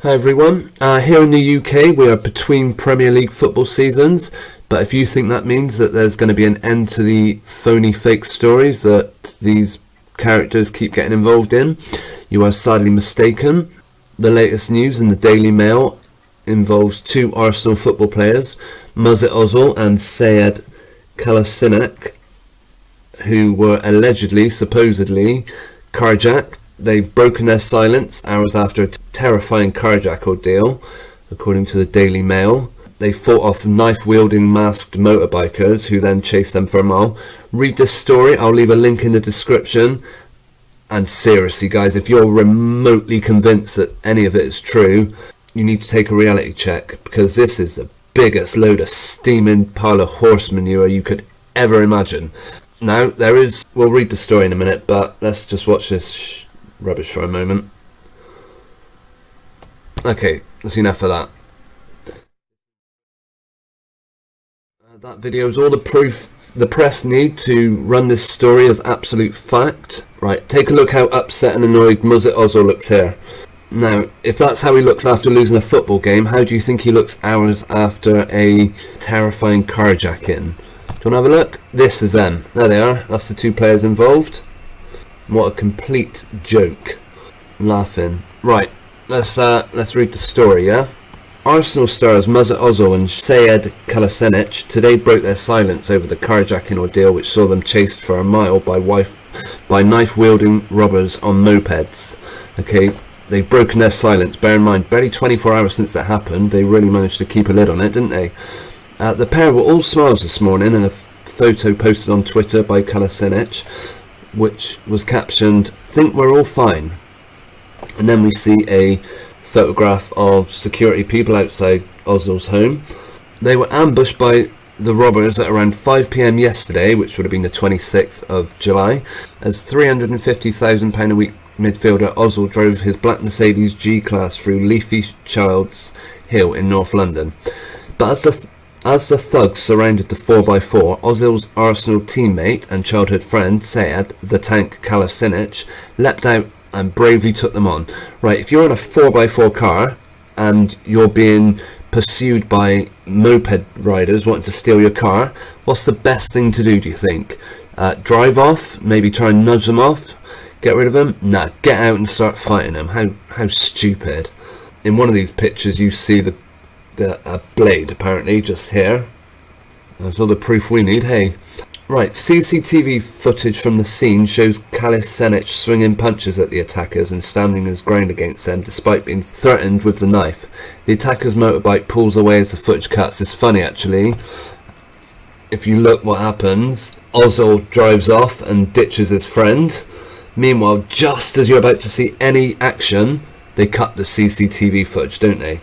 Hi everyone, here in the UK we are between Premier League football seasons, but if you think that means that there's going to be an end to the phony fake stories that these characters keep getting involved in, you are sadly mistaken. The latest news in the Daily Mail involves two Arsenal football players, Mesut Ozil and Sead Kolasinac, who were supposedly carjacked. They've broken their silence hours after a terrifying carjack ordeal, according to the Daily Mail. They fought off knife-wielding masked motorbikers who then chased them for a mile. Read this story, I'll leave a link in the description. And seriously guys, if you're remotely convinced that any of it is true, you need to take a reality check, because this is the biggest load of steaming pile of horse manure you could ever imagine. Now, we'll read the story in a minute, but let's just watch this rubbish for a moment. Okay, that's enough of that. That video is all the proof the press need to run this story as absolute fact. Right, take a look how upset and annoyed Mesut Ozil looks here. Now, if that's how he looks after losing a football game, how do you think he looks hours after a terrifying carjacking? Do you want to have a look? This is them. There they are. That's the two players involved. What a complete joke. Laughing. Right, let's read the story, yeah? Arsenal stars Mesut Ozil and Sead Kolasinac today broke their silence over the carjacking ordeal which saw them chased for a mile by knife-wielding robbers on mopeds. Okay, they've broken their silence. Bear in mind, barely 24 hours since that happened. They really managed to keep a lid on it, didn't they? The pair were all smiles this morning in a photo posted on Twitter by Kolasinac, which was captioned, "Think we're all fine." And then we see a photograph of security people outside Ozil's home. They were ambushed by the robbers at around 5 p.m. yesterday, which would have been the 26th of July, as £350,000 a week midfielder Ozil drove his black Mercedes G-Class through Leafy Childs Hill in North London. But as the thugs surrounded the 4x4, Ozil's Arsenal teammate and childhood friend, Sead the Tank Kolasinac, leapt out and bravely took them on. Right, if you're in a 4x4 car and you're being pursued by moped riders wanting to steal your car, what's the best thing to do you think? Drive off? Maybe try and nudge them off? Get rid of them? Nah, get out and start fighting them. How stupid. In one of these pictures you see a blade apparently just here. That's all the proof we need, hey. Right, CCTV footage from the scene shows Kolasinac swinging punches at the attackers and standing his ground against them despite being threatened with the knife. The attacker's motorbike pulls away as the footage cuts. It's funny actually. If you look what happens, Ozil drives off and ditches his friend. Meanwhile, just as you're about to see any action, they cut the CCTV footage, don't they?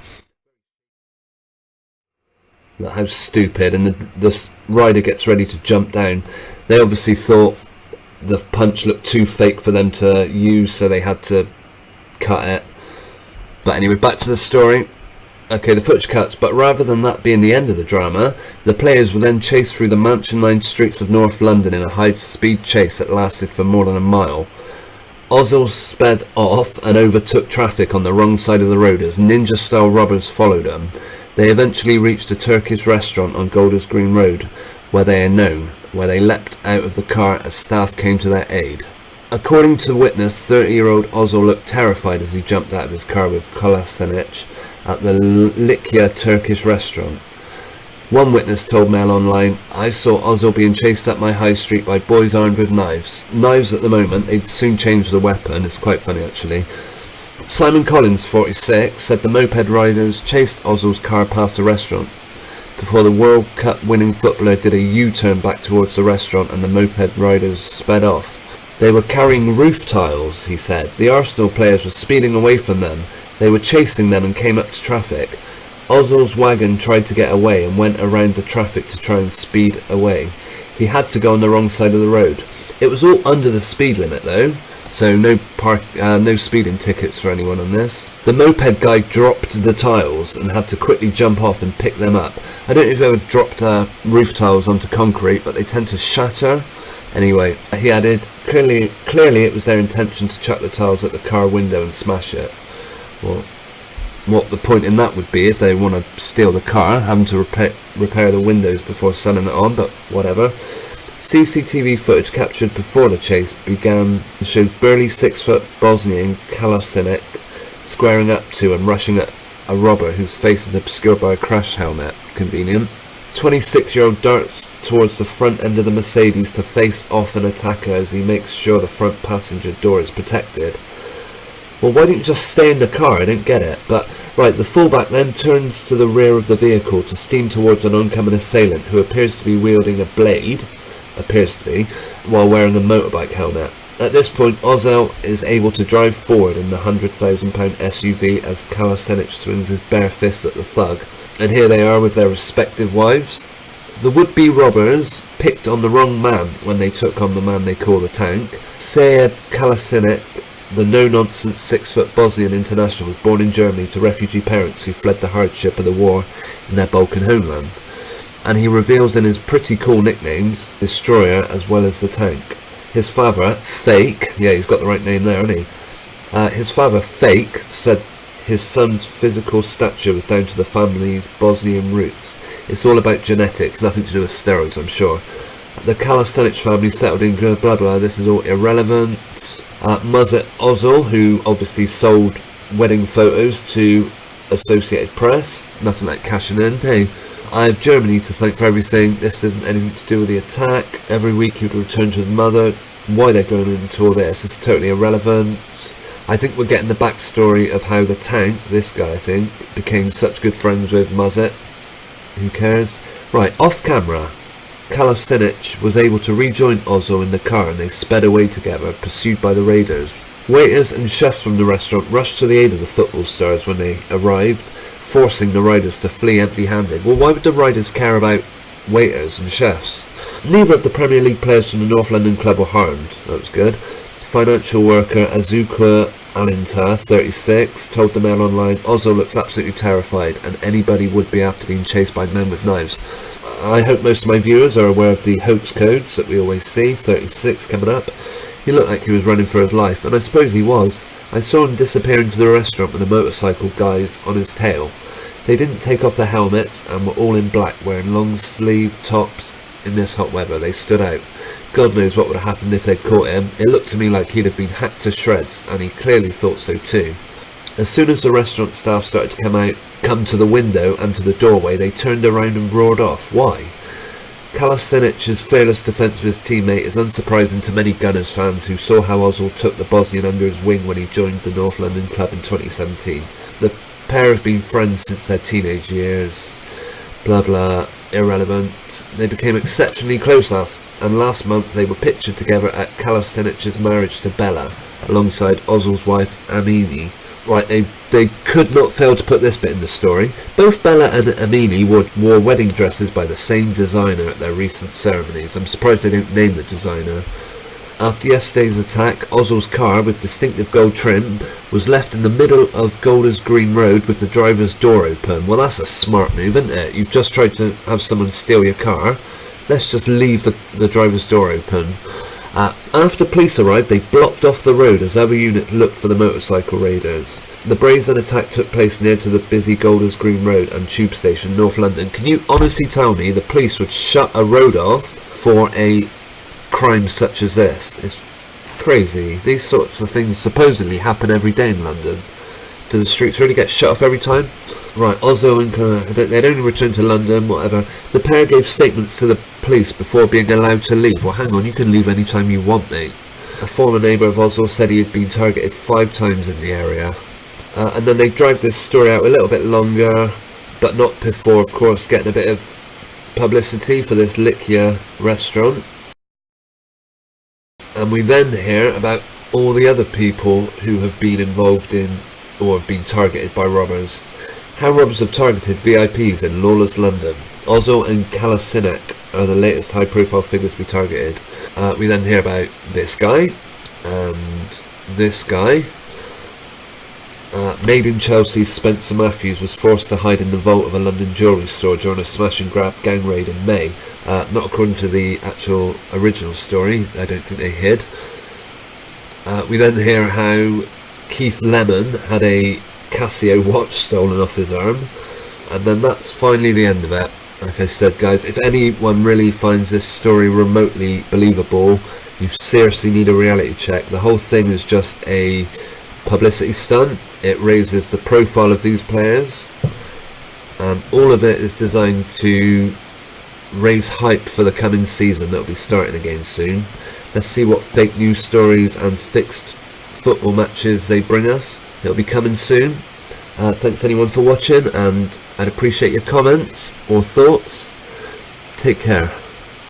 Look how stupid, and the rider gets ready to jump down. They obviously thought the punch looked too fake for them to use, so they had to cut it. But anyway, back to the story. Okay, the footage cuts, but rather than that being the end of the drama, the players were then chased through the mansion-lined streets of North London in a high-speed chase that lasted for more than a mile. Ozil sped off and overtook traffic on the wrong side of the road as ninja-style robbers followed him. They eventually reached a Turkish restaurant on Golders Green Road, where they are known, where they leapt out of the car as staff came to their aid. According to witness, 30-year-old Ozil looked terrified as he jumped out of his car with Kolasinac at the Likya Turkish restaurant. One witness told Mail Online, "I saw Ozil being chased up my high street by boys armed with knives." Knives at the moment, they'd soon change the weapon. It's quite funny actually. Simon Collins, 46, said the moped riders chased Ozil's car past the restaurant before the World Cup winning footballer did a U-turn back towards the restaurant and the moped riders sped off. They were carrying roof tiles, he said. The Arsenal players were speeding away from them. They were chasing them and came up to traffic. Ozil's wagon tried to get away and went around the traffic to try and speed away. He had to go on the wrong side of the road. It was all under the speed limit though. So no speeding tickets for anyone on this. The moped guy dropped the tiles and had to quickly jump off and pick them up. I don't know if you've ever dropped roof tiles onto concrete, but they tend to shatter. Anyway, he added, clearly it was their intention to chuck the tiles at the car window and smash it. Well, what the point in that would be if they want to steal the car, having to repair the windows before selling it on, but whatever. CCTV footage captured before the chase began showed burly 6-foot Bosnian Kalasinik squaring up to and rushing at a robber whose face is obscured by a crash helmet. Convenient. 26-year-old darts towards the front end of the Mercedes to face off an attacker as he makes sure the front passenger door is protected. Well, why don't you just stay in the car? I don't get it. But, right, the fullback then turns to the rear of the vehicle to steam towards an oncoming assailant who appears to be wielding a blade, while wearing a motorbike helmet. At this point, Ozzel is able to drive forward in the £100,000 SUV as Kalasinik swings his bare fists at the thug. And here they are with their respective wives. The would-be robbers picked on the wrong man when they took on the man they call the Tank. Sead Kalasinik, the no-nonsense 6-foot Bosnian international, was born in Germany to refugee parents who fled the hardship of the war in their Balkan homeland. And he reveals in his pretty cool nicknames, Destroyer as well as the Tank. His father, Fake, yeah, he's got the right name there, hasn't he? His father, Fake, said his son's physical stature was down to the family's Bosnian roots. It's all about genetics, nothing to do with steroids, I'm sure. The Kalasinik family settled in blah blah, this is all irrelevant. Mesut Ozil, who obviously sold wedding photos to Associated Press, nothing like cashing in, hey. I have Germany to thank for everything. This isn't anything to do with the attack. Every week he would return to his mother. Why they're going into all this is totally irrelevant. I think we're getting the backstory of how the Tank, this guy I think, became such good friends with Mesut. Who cares? Right, off camera, Kalasinik was able to rejoin Ozil in the car and they sped away together, pursued by the raiders. Waiters and chefs from the restaurant rushed to the aid of the football stars when they arrived, forcing the riders to flee empty-handed. Well, why would the riders care about waiters and chefs? Neither of the Premier League players from the North London club were harmed. That was good. Financial worker Azuka Alinta, 36, told the Mail Online, Ozil looks absolutely terrified and anybody would be after being chased by men with knives. I hope most of my viewers are aware of the hoax codes that we always see. 36 coming up. He looked like he was running for his life, and I suppose he was. I saw him disappear into the restaurant with a motorcycle guys on his tail. They didn't take off their helmets and were all in black, wearing long sleeve tops in this hot weather. They stood out. God knows what would have happened if they'd caught him. It looked to me like he'd have been hacked to shreds, and he clearly thought so too. As soon as the restaurant staff started to come to the window and to the doorway, they turned around and roared off. Why? Kalasinic's fearless defence of his teammate is unsurprising to many Gunners fans who saw how Ozil took the Bosnian under his wing when he joined the North London club in 2017. The pair have been friends since their teenage years. Blah blah, irrelevant. They became exceptionally close last month they were pictured together at Kalasinic's marriage to Bella, alongside Ozil's wife Amini. Right, they could not fail to put this bit in the story. Both Bella and Amini wore wedding dresses by the same designer at their recent ceremonies. I'm surprised they didn't name the designer. After yesterday's attack, Ozil's car, with distinctive gold trim, was left in the middle of Golders Green Road with the driver's door open. Well, that's a smart move, isn't it? You've just tried to have someone steal your car. Let's just leave the driver's door open. After police arrived, they blocked off the road as other units looked for the motorcycle raiders. The brazen attack took place near to the busy Golders Green Road and Tube Station, North London. Can you honestly tell me the police would shut a road off for a crime such as this? It's crazy. These sorts of things supposedly happen every day in London. Do the streets really get shut off every time? Right, Ozil and they'd only returned to London, whatever. The pair gave statements to the police before being allowed to leave. Well, hang on, you can leave any time you want, mate. A former neighbour of Ozil said he had been targeted 5 times in the area. And then they dragged this story out a little bit longer, but not before, of course, getting a bit of publicity for this Likia restaurant. And we then hear about all the other people who have been involved in or have been targeted by robbers. How robbers have targeted VIPs in lawless London. Ozil and Kalasinik are the latest high-profile figures to be targeted. We then hear about this guy and this guy. Made in Chelsea, Spencer Matthews was forced to hide in the vault of a London jewellery store during a smash and grab gang raid in May. Not according to the actual original story. I don't think they hid. We then hear how Keith Lemon had a Casio watch stolen off his arm. And then that's finally the end of it. Like I said, guys, if anyone really finds this story remotely believable, you seriously need a reality check. The whole thing is just a publicity stunt. It raises the profile of these players, and all of it is designed to raise hype for the coming season that'll be starting again soon. Let's see what fake news stories and fixed football matches they bring us. It'll be coming soon. Thanks anyone for watching, and I'd appreciate your comments or thoughts. Take care.